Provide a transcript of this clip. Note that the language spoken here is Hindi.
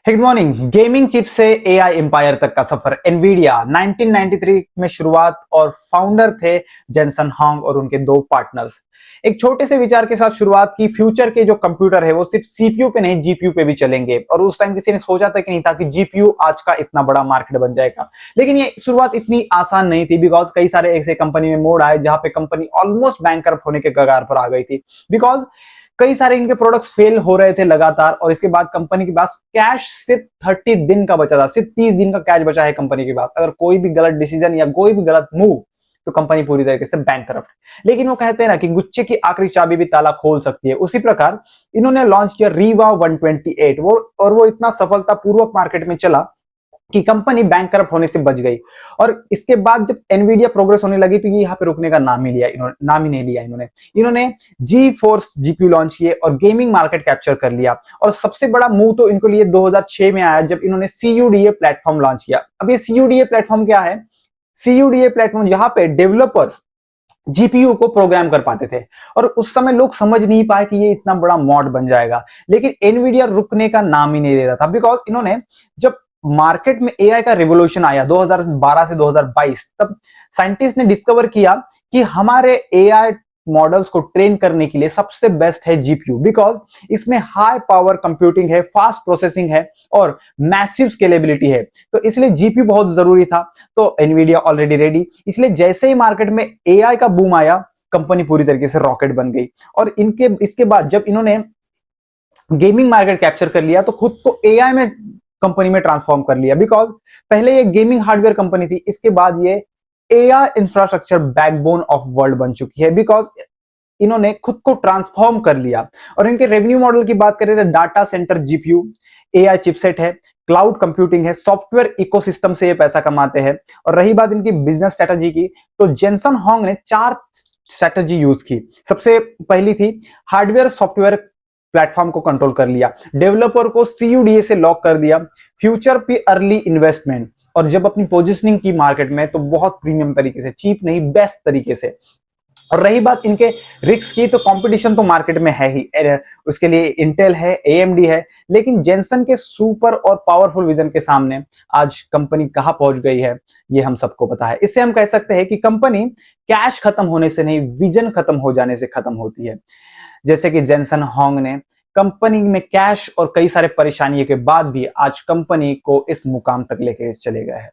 Good morning. गेमिंग चिप से एआई एम्पायर तक का सफर। एनवीडिया 1993 में शुरुआत और फाउंडर थे जेनसन हांग और उनके दो पार्टनर्स। एक छोटे से विचार के साथ शुरुआत की। फ्यूचर के जो कंप्यूटर है वो सिर्फ सीपीयू पे नहीं जीपीयू पे भी चलेंगे। और उस टाइम किसी ने सोचा तक नहीं था कि जीपीयू आज का इतना बड़ा मार्केट बन जाएगा। लेकिन ये शुरुआत इतनी आसान नहीं थी, बिकॉज कई सारे ऐसे कंपनी में मोड़ आए जहां पे कंपनी ऑलमोस्ट बैंकरप्ट होने के कगार पर आ गई थी। बिकॉज कई सारे इनके प्रोडक्ट्स फेल हो रहे थे लगातार, और इसके बाद कंपनी के पास कैश सिर्फ 30 दिन का बचा था। सिर्फ 30 दिन का कैश बचा है कंपनी के पास। अगर कोई भी गलत डिसीजन या कोई भी गलत मूव तो कंपनी पूरी तरीके से बैंकरप्ट। लेकिन वो कहते हैं ना कि गुच्छे की आखिरी चाबी भी ताला खोल सकती है। उसी प्रकार इन्होंने लॉन्च किया रीवा 128 वो इतना सफलतापूर्वक मार्केट में चला कि कंपनी बैंकरप्ट होने से बच गई। और इसके बाद जब एनवीडिया प्रोग्रेस होने लगी तो ये यहाँ पे रुकने का नाम ही नहीं लिया इन्होंने जी फोर्स जीपीयू लॉन्च किए और गेमिंग मार्केट कैप्चर कर लिया। और सबसे बड़ा मूव तो इनको लिए 2006 में आया, जब इन्होंने सीयूडीए प्लेटफॉर्म लॉन्च किया। अब ये सीयूडीए प्लेटफॉर्म क्या है? सीयूडीए प्लेटफॉर्म जहां पे डेवलपर्स जीपीयू को प्रोग्राम कर पाते थे। और उस समय लोग समझ नहीं पाए कि ये इतना बड़ा मॉड बन जाएगा। लेकिन एनवीडिया रुकने का नाम ही नहीं ले रहा था, बिकॉज इन्होंने जब मार्केट में एआई का रिवोल्यूशन आया 2012 से 2022, तब साइंटिस्ट ने डिस्कवर किया कि हमारे एआई मॉडल्स को ट्रेन करने के लिए सबसे बेस्ट है जीपीयू। बिकॉज इसमें हाई पावर कंप्यूटिंग है, फास्ट प्रोसेसिंग है और मैसिव स्केलेबिलिटी है। तो इसलिए जीपीयू बहुत जरूरी था। तो एनवीडिया ऑलरेडी रेडी। इसलिए जैसे ही मार्केट में एआई का बूम आया, कंपनी पूरी तरीके से रॉकेट बन गई। और इसके बाद जब इन्होंने गेमिंग मार्केट कैप्चर कर लिया तो खुद को एआई में कंपनी में ट्रांसफॉर्म कर लिया। बिकॉज पहले ये गेमिंग हार्डवेयर कंपनी थी, इसके बाद ये AI infrastructure backbone of world बन चुकी है। बिकॉज इन्होंने खुद को ट्रांसफॉर्म कर लिया। और इनके रेवेन्यू मॉडल की बात करें तो data centre GPU, AI chipset है, क्लाउड कंप्यूटिंग है, सॉफ्टवेयर इकोसिस्टम से ये पैसा कमाते हैं। और रही बात इनकी बिजनेस स्ट्रेटजी की, तो जेनसन हांग ने 4 स्ट्रेटजी यूज की। सबसे पहली थी हार्डवेयर सॉफ्टवेयर प्लेटफॉर्म को कंट्रोल कर लिया, डेवलपर को सीयूडीए से लॉक कर दिया, फ्यूचर पे अर्ली इन्वेस्टमेंट। और जब अपनी पोजीशनिंग की मार्केट में तो बहुत प्रीमियम तरीके से, चीप नहीं बेस्ट तरीके से। और रही बात इनके रिस्क की, तो कंपटीशन तो मार्केट में है ही, उसके लिए इंटेल है, एएमडी है। लेकिन जेनसन के सुपर और पावरफुल विजन के सामने आज कंपनी कहां पहुंच गई है ये हम सबको पता है। इससे हम कह सकते हैं कि कंपनी कैश खत्म होने से नहीं, विजन खत्म हो जाने से खत्म होती है। जैसे कि जेनसन हांग ने कंपनी में कैश और कई सारे परेशानियों के बाद भी आज कंपनी को इस मुकाम तक लेके चले गए हैं।